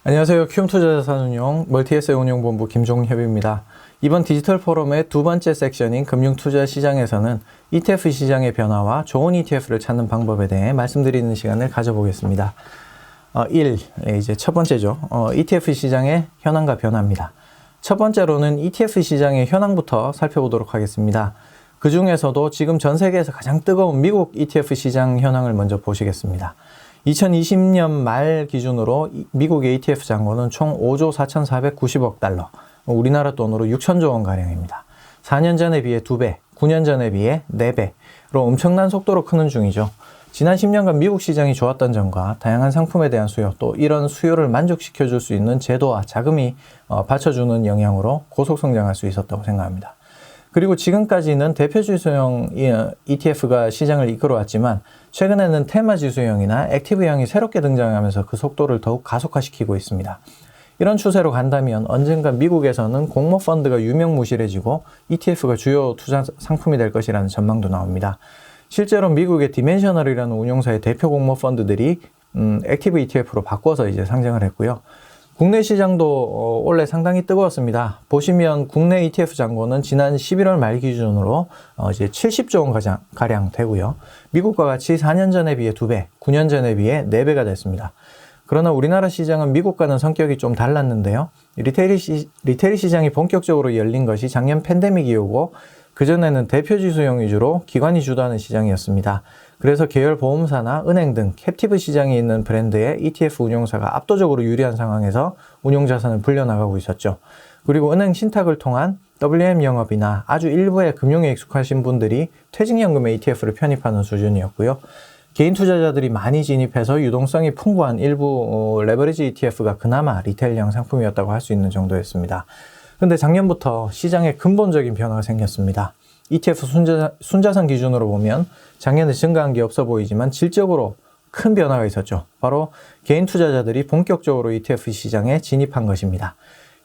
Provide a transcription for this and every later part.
안녕하세요. 키움투자자산운용 멀티에셋 운용본부 김종협입니다. 이번 디지털 포럼의 두 번째 섹션인 금융투자시장에서는 ETF 시장의 변화와 좋은 ETF를 찾는 방법에 대해 말씀드리는 시간을 가져보겠습니다. 이제 첫 번째죠. ETF 시장의 현황과 변화입니다. 첫 번째로는 ETF 시장의 현황부터 살펴보도록 하겠습니다. 그 중에서도 지금 전 세계에서 가장 뜨거운 미국 ETF 시장 현황을 먼저 보시겠습니다. 2020년 말 기준으로 미국의 ETF 잔고는 총 5조 4,490억 달러, 우리나라 돈으로 6천조 원가량입니다. 4년 전에 비해 2배, 9년 전에 비해 4배로 엄청난 속도로 크는 중이죠. 지난 10년간 미국 시장이 좋았던 점과 다양한 상품에 대한 수요, 또 이런 수요를 만족시켜줄 수 있는 제도와 자금이 받쳐주는 영향으로 고속 성장할 수 있었다고 생각합니다. 그리고 지금까지는 대표지수형 ETF가 시장을 이끌어왔지만 최근에는 테마지수형이나 액티브형이 새롭게 등장하면서 그 속도를 더욱 가속화시키고 있습니다. 이런 추세로 간다면 언젠가 미국에서는 공모펀드가 유명무실해지고 ETF가 주요 투자 상품이 될 것이라는 전망도 나옵니다. 실제로 미국의 디멘셔널이라는 운용사의 대표 공모펀드들이 액티브 ETF로 바꿔서 이제 상장을 했고요. 국내 시장도 원래 상당히 뜨거웠습니다. 보시면 국내 ETF 잔고는 지난 11월 말 기준으로 이제 70조 원 가량 되고요. 미국과 같이 4년 전에 비해 2배, 9년 전에 비해 4배가 됐습니다. 그러나 우리나라 시장은 미국과는 성격이 좀 달랐는데요. 리테일 시장이 본격적으로 열린 것이 작년 팬데믹 이후고 그전에는 대표지수형 위주로 기관이 주도하는 시장이었습니다. 그래서 계열 보험사나 은행 등 캡티브 시장에 있는 브랜드의 ETF 운용사가 압도적으로 유리한 상황에서 운용자산을 불려나가고 있었죠. 그리고 은행 신탁을 통한 WM 영업이나 아주 일부의 금융에 익숙하신 분들이 퇴직연금의 ETF를 편입하는 수준이었고요. 개인 투자자들이 많이 진입해서 유동성이 풍부한 일부 레버리지 ETF가 그나마 리테일형 상품이었다고 할 수 있는 정도였습니다. 그런데 작년부터 시장에 근본적인 변화가 생겼습니다. ETF 순자산 기준으로 보면 작년에 증가한 게 없어 보이지만 질적으로 큰 변화가 있었죠. 바로 개인 투자자들이 본격적으로 ETF 시장에 진입한 것입니다.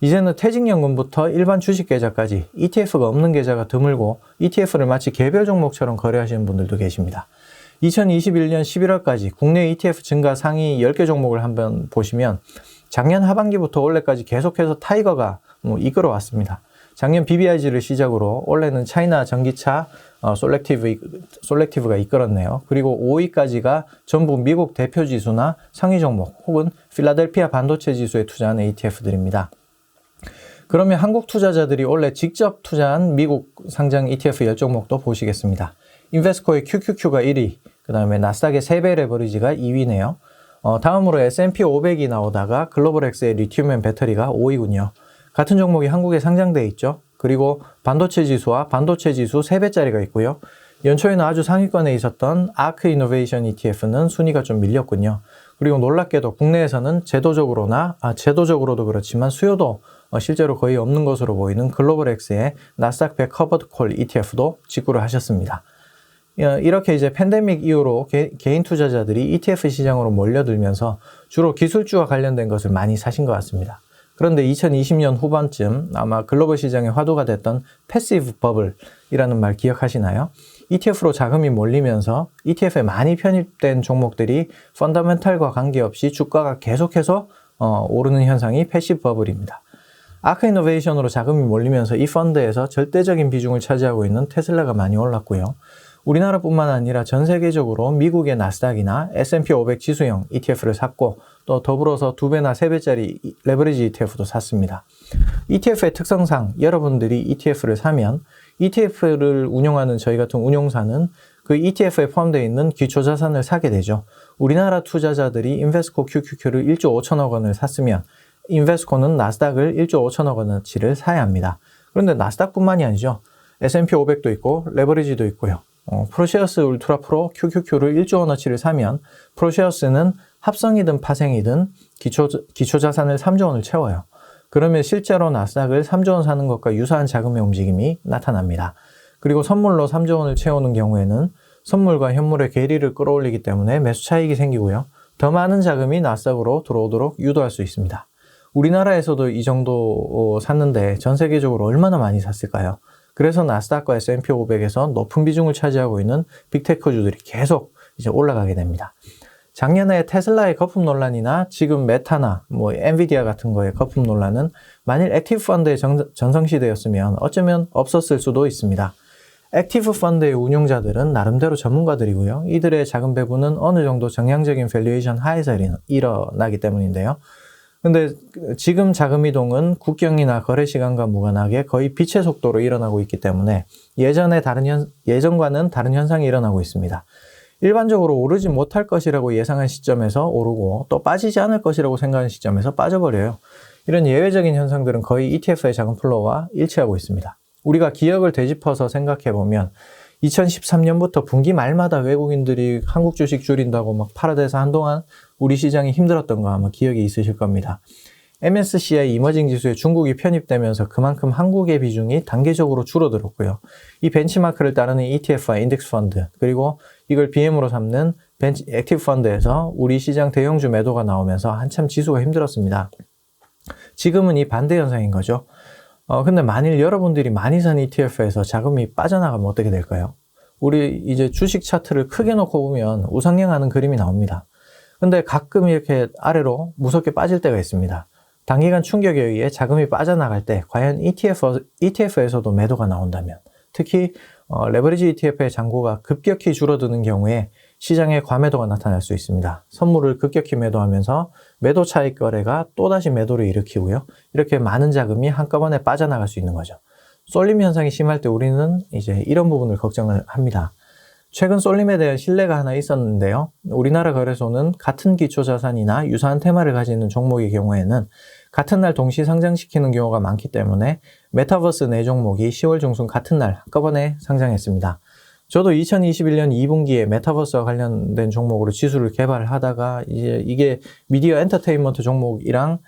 이제는 퇴직연금부터 일반 주식 계좌까지 ETF가 없는 계좌가 드물고 ETF를 마치 개별 종목처럼 거래하시는 분들도 계십니다. 2021년 11월까지 국내 ETF 증가 상위 10개 종목을 한번 보시면 작년 하반기부터 올해까지 계속해서 타이거가 이끌어왔습니다. 작년 BBIG를 시작으로 올해는 차이나 전기차 솔렉티브가 이끌었네요. 그리고 5위까지가 전부 미국 대표 지수나 상위 종목 혹은 필라델피아 반도체 지수에 투자한 ETF들입니다. 그러면 한국 투자자들이 원래 직접 투자한 미국 상장 ETF 10종목도 보시겠습니다. 인베스코의 QQQ가 1위, 그 다음에 나스닥의 3배 레버리지가 2위네요. 다음으로 S&P 500이 나오다가 글로벌엑스의 리튬 배터리가 5위군요. 같은 종목이 한국에 상장되어 있죠. 그리고 반도체 지수와 반도체 지수 3배짜리가 있고요. 연초에는 아주 상위권에 있었던 아크 이노베이션 ETF는 순위가 좀 밀렸군요. 그리고 놀랍게도 국내에서는 제도적으로도 그렇지만 수요도 실제로 거의 없는 것으로 보이는 글로벌엑스의 나스닥 100 커버드 콜 ETF도 직구를 하셨습니다. 이렇게 이제 팬데믹 이후로 개인 투자자들이 ETF 시장으로 몰려들면서 주로 기술주와 관련된 것을 많이 사신 것 같습니다. 그런데 2020년 후반쯤 아마 글로벌 시장에 화두가 됐던 패시브 버블이라는 말 기억하시나요? ETF로 자금이 몰리면서 ETF에 많이 편입된 종목들이 펀더멘탈과 관계없이 주가가 계속해서 오르는 현상이 패시브 버블입니다. 아크 이노베이션으로 자금이 몰리면서 이 펀드에서 절대적인 비중을 차지하고 있는 테슬라가 많이 올랐고요. 우리나라뿐만 아니라 전 세계적으로 미국의 나스닥이나 S&P 500 지수형 ETF를 샀고 또 더불어서 2배나 3배짜리 레버리지 ETF도 샀습니다. ETF의 특성상 여러분들이 ETF를 사면 ETF를 운용하는 저희 같은 운용사는 그 ETF에 포함되어 있는 기초자산을 사게 되죠. 우리나라 투자자들이 인베스코 QQQ를 1조 5천억 원을 샀으면 인베스코는 나스닥을 1조 5천억 원어치를 사야 합니다. 그런데 나스닥뿐만이 아니죠. S&P 500도 있고 레버리지도 있고요. 프로셰어스 울트라 프로 QQQ를 1조 원어치를 사면 프로셰어스는 합성이든 파생이든 기초자산을 3조 원을 채워요. 그러면 실제로 나스닥을 3조 원 사는 것과 유사한 자금의 움직임이 나타납니다. 그리고 선물로 3조 원을 채우는 경우에는 선물과 현물의 괴리를 끌어올리기 때문에 매수 차익이 생기고요. 더 많은 자금이 나스닥으로 들어오도록 유도할 수 있습니다. 우리나라에서도 이 정도 샀는데 전 세계적으로 얼마나 많이 샀을까요? 그래서 나스닥과 S&P 500에서 높은 비중을 차지하고 있는 빅테크주들이 계속 이제 올라가게 됩니다. 작년에 테슬라의 거품 논란이나 지금 메타나 뭐 엔비디아 같은 거의 거품 논란은 만일 액티브 펀드의 전성시대였으면 어쩌면 없었을 수도 있습니다. 액티브 펀드의 운용자들은 나름대로 전문가들이고요. 이들의 자금 배분은 어느 정도 정량적인 밸류에이션 하에서 일어나기 때문인데요. 근데 지금 자금 이동은 국경이나 거래 시간과 무관하게 거의 빛의 속도로 일어나고 있기 때문에 예전과는 다른 현상이 일어나고 있습니다. 일반적으로 오르지 못할 것이라고 예상한 시점에서 오르고 또 빠지지 않을 것이라고 생각한 시점에서 빠져버려요. 이런 예외적인 현상들은 거의 ETF의 자금 플로우와 일치하고 있습니다. 우리가 기억을 되짚어서 생각해보면 2013년부터 분기 말마다 외국인들이 한국 주식 줄인다고 막 팔아대서 한동안 우리 시장이 힘들었던 거 아마 기억이 있으실 겁니다. MSCI 이머징 지수에 중국이 편입되면서 그만큼 한국의 비중이 단계적으로 줄어들었고요. 이 벤치마크를 따르는 ETF와 인덱스 펀드, 그리고 이걸 BM으로 삼는 액티브 펀드에서 우리 시장 대형주 매도가 나오면서 한참 지수가 힘들었습니다. 지금은 이 반대 현상인 거죠. 근데 만일 여러분들이 많이 산 ETF에서 자금이 빠져나가면 어떻게 될까요? 우리 이제 주식 차트를 크게 놓고 보면 우상향하는 그림이 나옵니다. 근데 가끔 이렇게 아래로 무섭게 빠질 때가 있습니다. 단기간 충격에 의해 자금이 빠져나갈 때 과연 ETF에서도 매도가 나온다면, 특히 레버리지 ETF의 잔고가 급격히 줄어드는 경우에 시장에 과매도가 나타날 수 있습니다. 선물을 급격히 매도하면서 매도 차익 거래가 또다시 매도를 일으키고요. 이렇게 많은 자금이 한꺼번에 빠져나갈 수 있는 거죠. 쏠림 현상이 심할 때 우리는 이제 이런 부분을 걱정을 합니다. 최근 쏠림에 대한 신뢰가 하나 있었는데요. 우리나라 거래소는 같은 기초자산이나 유사한 테마를 가지는 종목의 경우에는 같은 날 동시 상장시키는 경우가 많기 때문에 메타버스 4종목이 10월 중순 같은 날 한꺼번에 상장했습니다. 저도 2021년 2분기에 메타버스와 관련된 종목으로 지수를 개발하다가 이게 미디어 엔터테인먼트 종목이랑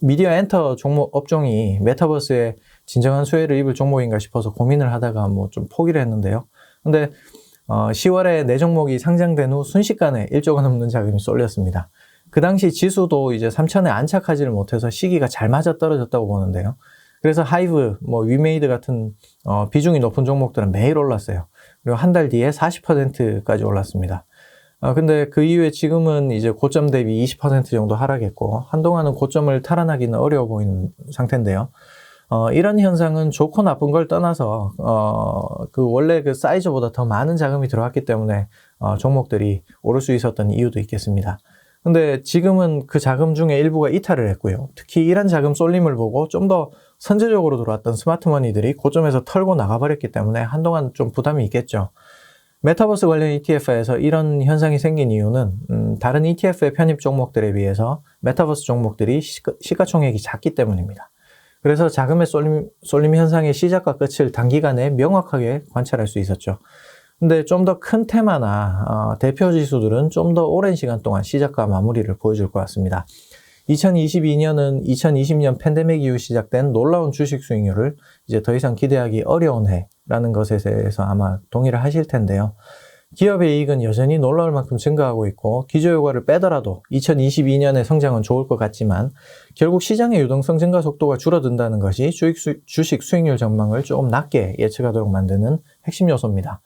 미디어 엔터 종목 업종이 메타버스에 진정한 수혜를 입을 종목인가 싶어서 고민을 하다가 뭐 좀 포기를 했는데요. 근데 10월에 4종목이 상장된 후 순식간에 1조가 넘는 자금이 쏠렸습니다. 그 당시 지수도 이제 3,000에 안착하지를 못해서 시기가 잘 맞아 떨어졌다고 보는데요. 그래서 하이브, 위메이드 같은 비중이 높은 종목들은 매일 올랐어요. 그리고 한 달 뒤에 40%까지 올랐습니다. 근데 그 이후에 지금은 이제 고점 대비 20% 정도 하락했고 한동안은 고점을 탈환하기는 어려워 보이는 상태인데요. 이런 현상은 좋고 나쁜 걸 떠나서 원래 그 사이즈보다 더 많은 자금이 들어왔기 때문에 종목들이 오를 수 있었던 이유도 있겠습니다. 근데 지금은 그 자금 중에 일부가 이탈을 했고요. 특히 이런 자금 쏠림을 보고 좀 더 선제적으로 들어왔던 스마트머니들이 고점에서 털고 나가버렸기 때문에 한동안 좀 부담이 있겠죠. 메타버스 관련 ETF에서 이런 현상이 생긴 이유는 다른 ETF의 편입 종목들에 비해서 메타버스 종목들이 시가총액이 작기 때문입니다. 그래서 자금의 쏠림 현상의 시작과 끝을 단기간에 명확하게 관찰할 수 있었죠. 근데 좀 더 큰 테마나 대표 지수들은 좀 더 오랜 시간 동안 시작과 마무리를 보여줄 것 같습니다. 2022년은 2020년 팬데믹 이후 시작된 놀라운 주식 수익률을 이제 더 이상 기대하기 어려운 해라는 것에 대해서 아마 동의를 하실 텐데요. 기업의 이익은 여전히 놀라울 만큼 증가하고 있고 기저효과를 빼더라도 2022년의 성장은 좋을 것 같지만 결국 시장의 유동성 증가 속도가 줄어든다는 것이 주식 수익률 전망을 조금 낮게 예측하도록 만드는 핵심 요소입니다.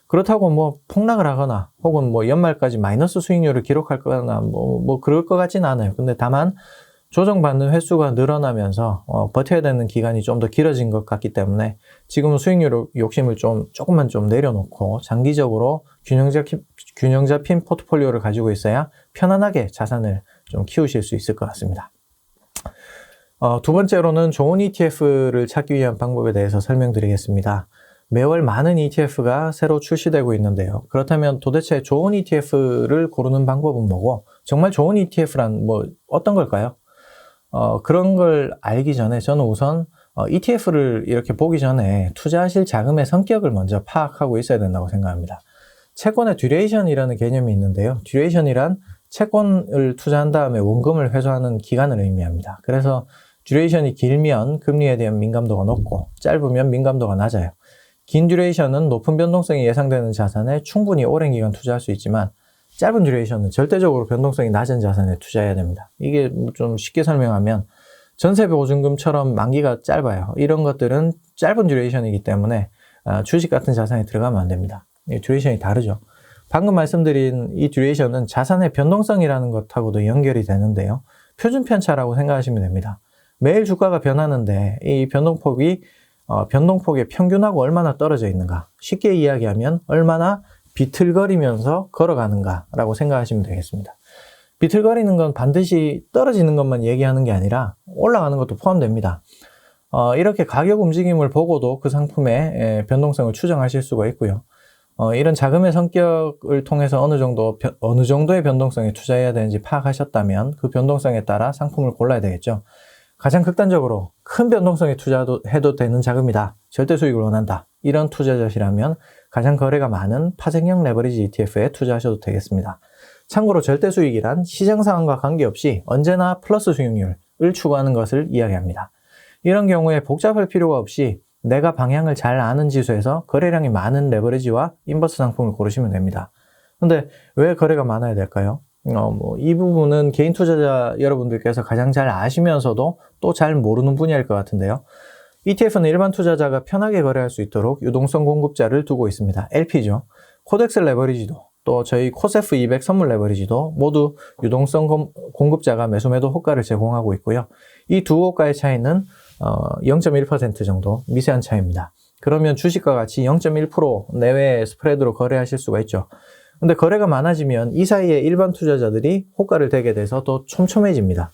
그렇다고 폭락을 하거나 혹은 연말까지 마이너스 수익률을 기록할 거나 그럴 것 같진 않아요. 근데 다만 조정받는 횟수가 늘어나면서 버텨야 되는 기간이 좀 더 길어진 것 같기 때문에 지금은 수익률 욕심을 조금만 내려놓고 장기적으로 균형 잡힌 포트폴리오를 가지고 있어야 편안하게 자산을 좀 키우실 수 있을 것 같습니다. 두 번째로는 좋은 ETF를 찾기 위한 방법에 대해서 설명드리겠습니다. 매월 많은 ETF가 새로 출시되고 있는데요. 그렇다면 도대체 좋은 ETF를 고르는 방법은 뭐고 정말 좋은 ETF란 어떤 걸까요? 그런 걸 알기 전에 저는 우선 ETF를 이렇게 보기 전에 투자하실 자금의 성격을 먼저 파악하고 있어야 된다고 생각합니다. 채권의 듀레이션이라는 개념이 있는데요. 듀레이션이란 채권을 투자한 다음에 원금을 회수하는 기간을 의미합니다. 그래서 듀레이션이 길면 금리에 대한 민감도가 높고 짧으면 민감도가 낮아요. 긴 듀레이션은 높은 변동성이 예상되는 자산에 충분히 오랜 기간 투자할 수 있지만 짧은 듀레이션은 절대적으로 변동성이 낮은 자산에 투자해야 됩니다. 이게 좀 쉽게 설명하면 전세 보증금처럼 만기가 짧아요. 이런 것들은 짧은 듀레이션이기 때문에 주식 같은 자산에 들어가면 안 됩니다. 듀레이션이 다르죠. 방금 말씀드린 이 듀레이션은 자산의 변동성이라는 것하고도 연결이 되는데요. 표준 편차라고 생각하시면 됩니다. 매일 주가가 변하는데 이 변동폭의 평균하고 얼마나 떨어져 있는가. 쉽게 이야기하면 얼마나 비틀거리면서 걸어가는가라고 생각하시면 되겠습니다. 비틀거리는 건 반드시 떨어지는 것만 얘기하는 게 아니라 올라가는 것도 포함됩니다. 이렇게 가격 움직임을 보고도 그 상품의 변동성을 추정하실 수가 있고요. 이런 자금의 성격을 통해서 어느 정도의 변동성에 투자해야 되는지 파악하셨다면 그 변동성에 따라 상품을 골라야 되겠죠. 가장 극단적으로 큰 변동성에 투자해도 되는 자금이다. 절대 수익을 원한다. 이런 투자자시라면 가장 거래가 많은 파생형 레버리지 ETF에 투자하셔도 되겠습니다. 참고로 절대 수익이란 시장 상황과 관계없이 언제나 플러스 수익률을 추구하는 것을 이야기합니다. 이런 경우에 복잡할 필요가 없이 내가 방향을 잘 아는 지수에서 거래량이 많은 레버리지와 인버스 상품을 고르시면 됩니다. 근데 왜 거래가 많아야 될까요? 이 부분은 개인 투자자 여러분들께서 가장 잘 아시면서도 또 잘 모르는 분야일 것 같은데요. ETF는 일반 투자자가 편하게 거래할 수 있도록 유동성 공급자를 두고 있습니다. LP죠. 코덱스 레버리지도 또 저희 코세프 200 선물 레버리지도 모두 유동성 공급자가 매수매도 호가를 제공하고 있고요. 이 두 호가의 차이는 0.1% 정도 미세한 차이입니다. 그러면 주식과 같이 0.1% 내외의 스프레드로 거래하실 수가 있죠. 근데 거래가 많아지면 이 사이에 일반 투자자들이 호가를 대게 돼서 더 촘촘해집니다.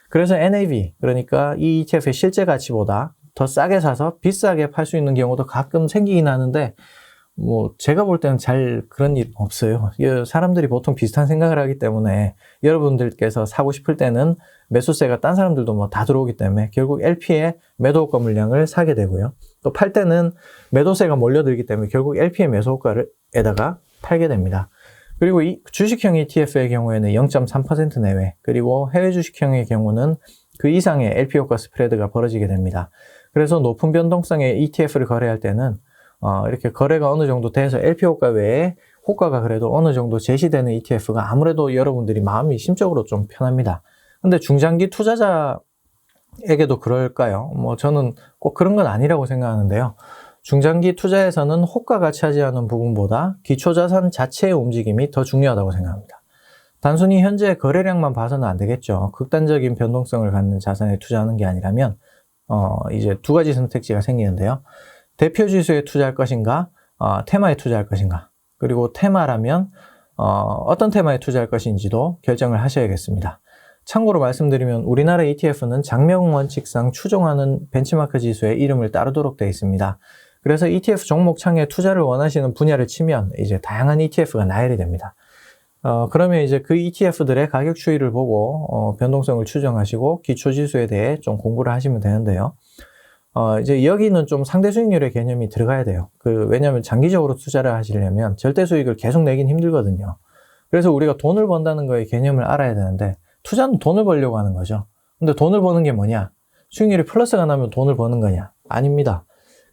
그래서 NAV, 그러니까 이 ETF의 실제 가치보다 더 싸게 사서 비싸게 팔 수 있는 경우도 가끔 생기긴 하는데 제가 볼 때는 잘 그런 일 없어요. 사람들이 보통 비슷한 생각을 하기 때문에 여러분들께서 사고 싶을 때는 매수세가 딴 사람들도 다 들어오기 때문에 결국 LP의 매도 호가 물량을 사게 되고요. 또 팔 때는 매도세가 몰려들기 때문에 결국 LP의 매수 호가에다가 팔게 됩니다. 그리고 이 주식형 ETF의 경우에는 0.3% 내외, 그리고 해외 주식형의 경우는 그 이상의 LP 효과 스프레드가 벌어지게 됩니다. 그래서 높은 변동성의 ETF를 거래할 때는 이렇게 거래가 어느 정도 돼서 LP 효과 외에 호가가 그래도 어느 정도 제시되는 ETF가 아무래도 여러분들이 마음이 심적으로 좀 편합니다. 근데 중장기 투자자에게도 그럴까요? 저는 꼭 그런 건 아니라고 생각하는데요. 중장기 투자에서는 호가가 차지하는 부분보다 기초자산 자체의 움직임이 더 중요하다고 생각합니다. 단순히 현재 거래량만 봐서는 안 되겠죠. 극단적인 변동성을 갖는 자산에 투자하는 게 아니라면 이제 두 가지 선택지가 생기는데요. 대표 지수에 투자할 것인가, 테마에 투자할 것인가, 그리고 테마라면 어떤 테마에 투자할 것인지도 결정을 하셔야겠습니다. 참고로 말씀드리면 우리나라 ETF는 장명 원칙상 추종하는 벤치마크 지수의 이름을 따르도록 되어 있습니다. 그래서 ETF 종목 창에 투자를 원하시는 분야를 치면 이제 다양한 ETF가 나열이 됩니다. 그러면 이제 그 ETF들의 가격 추이를 보고 변동성을 추정하시고 기초 지수에 대해 좀 공부를 하시면 되는데요. 이제 여기는 좀 상대 수익률의 개념이 들어가야 돼요. 왜냐하면 장기적으로 투자를 하시려면 절대 수익을 계속 내긴 힘들거든요. 그래서 우리가 돈을 번다는 거의 개념을 알아야 되는데 투자는 돈을 벌려고 하는 거죠. 근데 돈을 버는 게 뭐냐? 수익률이 플러스가 나면 돈을 버는 거냐? 아닙니다.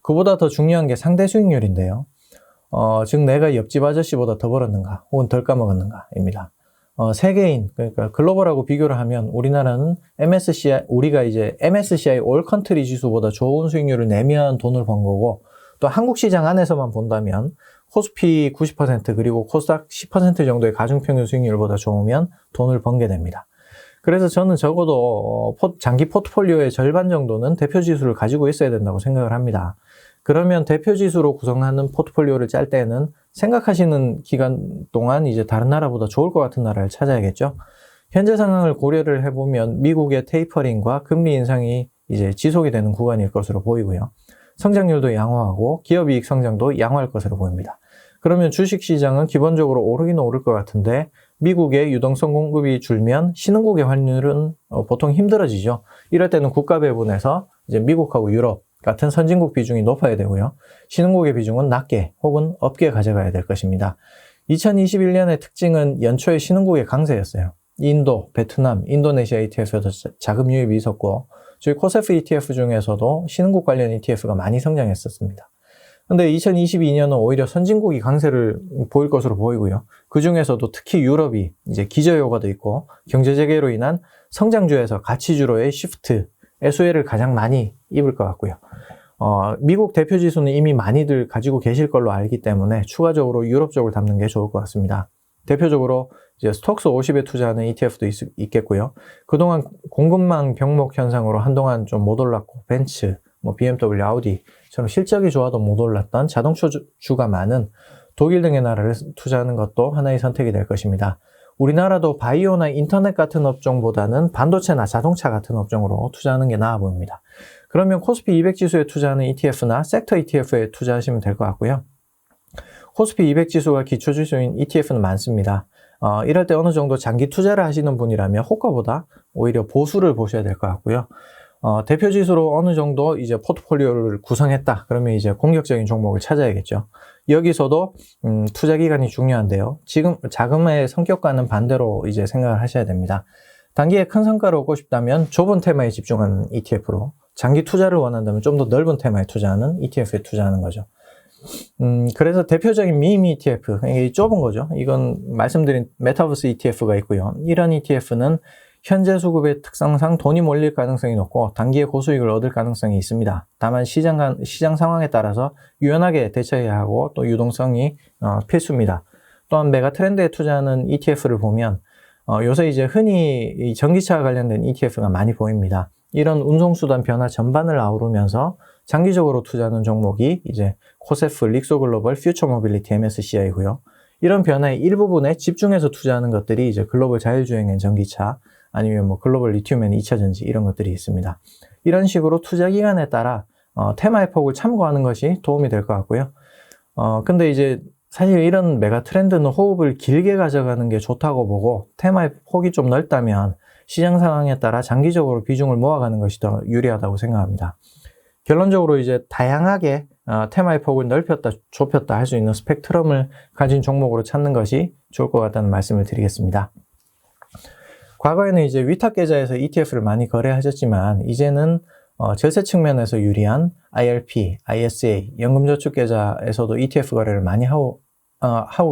그보다 더 중요한 게 상대 수익률인데요. 즉 내가 옆집 아저씨보다 더 벌었는가 혹은 덜 까먹었는가 입니다. 세계인, 그러니까 글로벌하고 비교를 하면 우리나라는 우리가 이제 MSCI 올 컨트리 지수보다 좋은 수익률을 내면 돈을 번 거고, 또 한국 시장 안에서만 본다면 코스피 90% 그리고 코스닥 10% 정도의 가중평균 수익률보다 좋으면 돈을 번게 됩니다. 그래서 저는 적어도 장기 포트폴리오의 절반 정도는 대표 지수를 가지고 있어야 된다고 생각을 합니다. 그러면 대표 지수로 구성하는 포트폴리오를 짤 때는 생각하시는 기간 동안 이제 다른 나라보다 좋을 것 같은 나라를 찾아야겠죠. 현재 상황을 고려를 해보면 미국의 테이퍼링과 금리 인상이 이제 지속이 되는 구간일 것으로 보이고요. 성장률도 양호하고 기업이익 성장도 양호할 것으로 보입니다. 그러면 주식시장은 기본적으로 오르긴 오를 것 같은데 미국의 유동성 공급이 줄면 신흥국의 환율은 보통 힘들어지죠. 이럴 때는 국가 배분에서 이제 미국하고 유럽 같은 선진국 비중이 높아야 되고요. 신흥국의 비중은 낮게 혹은 없게 가져가야 될 것입니다. 2021년의 특징은 연초에 신흥국의 강세였어요. 인도, 베트남, 인도네시아 ETF에도 자금 유입이 있었고 저희 코세프 ETF 중에서도 신흥국 관련 ETF가 많이 성장했었습니다. 근데 2022년은 오히려 선진국이 강세를 보일 것으로 보이고요. 그 중에서도 특히 유럽이 이제 기저효과도 있고 경제 재개로 인한 성장주에서 가치주로의 시프트, SOL을 가장 많이 입을 것 같고요. 미국 대표 지수는 이미 많이들 가지고 계실 걸로 알기 때문에 추가적으로 유럽 쪽을 담는 게 좋을 것 같습니다. 대표적으로 이제 스톡스 50에 투자하는 ETF도 있겠고요. 그동안 공급망 병목 현상으로 한동안 좀 못 올랐고 벤츠, BMW, 아우디처럼 실적이 좋아도 못 올랐던 자동차주가 많은 독일 등의 나라를 투자하는 것도 하나의 선택이 될 것입니다. 우리나라도 바이오나 인터넷 같은 업종보다는 반도체나 자동차 같은 업종으로 투자하는 게 나아 보입니다. 그러면 코스피 200 지수에 투자하는 ETF나 섹터 ETF에 투자하시면 될 것 같고요. 코스피 200 지수가 기초지수인 ETF는 많습니다. 이럴 때 어느 정도 장기 투자를 하시는 분이라면 호가보다 오히려 보수를 보셔야 될 것 같고요. 대표 지수로 어느 정도 이제 포트폴리오를 구성했다. 그러면 이제 공격적인 종목을 찾아야겠죠. 여기서도 투자 기간이 중요한데요. 지금 자금의 성격과는 반대로 이제 생각을 하셔야 됩니다. 단기에 큰 성과를 얻고 싶다면 좁은 테마에 집중하는 ETF로, 장기 투자를 원한다면 좀 더 넓은 테마에 투자하는 ETF에 투자하는 거죠. 그래서 대표적인 밈 ETF, 이게 좁은 거죠. 이건 말씀드린 메타버스 ETF가 있고요. 이런 ETF는 현재 수급의 특성상 돈이 몰릴 가능성이 높고 단기에 고수익을 얻을 가능성이 있습니다. 다만 시장 상황에 따라서 유연하게 대처해야 하고 또 유동성이 필수입니다. 또한 메가 트렌드에 투자하는 ETF를 보면 요새 이제 흔히 이 전기차 관련된 ETF가 많이 보입니다. 이런 운송수단 변화 전반을 아우르면서 장기적으로 투자하는 종목이 이제 코세프, 릭소글로벌, 퓨처모빌리티, MSCI고요. 이런 변화의 일부분에 집중해서 투자하는 것들이 이제 글로벌 자율주행엔 전기차, 아니면 뭐 글로벌 리튬엔 2차전지 이런 것들이 있습니다. 이런 식으로 투자 기간에 따라 테마의 폭을 참고하는 것이 도움이 될 것 같고요. 근데 이제 사실 이런 메가 트렌드는 호흡을 길게 가져가는 게 좋다고 보고 테마의 폭이 좀 넓다면 시장 상황에 따라 장기적으로 비중을 모아가는 것이 더 유리하다고 생각합니다. 결론적으로 이제 다양하게 테마의 폭을 넓혔다 좁혔다 할 수 있는 스펙트럼을 가진 종목으로 찾는 것이 좋을 것 같다는 말씀을 드리겠습니다. 과거에는 이제 위탁 계좌에서 ETF를 많이 거래하셨지만 이제는 절세 측면에서 유리한 IRP, ISA, 연금저축계좌에서도 ETF 거래를 많이 하고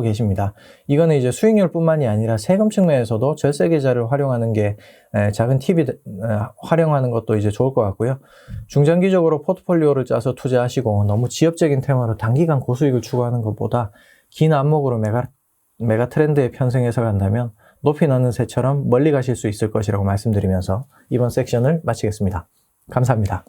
계십니다. 이거는 이제 수익률 뿐만이 아니라 세금 측면에서도 절세 계좌를 활용하는 게 작은 팁이 활용하는 것도 이제 좋을 것 같고요. 중장기적으로 포트폴리오를 짜서 투자하시고 너무 지엽적인 테마로 단기간 고수익을 추구하는 것보다 긴 안목으로 메가 트렌드에 편승해서 간다면 높이 넣는 새처럼 멀리 가실 수 있을 것이라고 말씀드리면서 이번 섹션을 마치겠습니다. 감사합니다.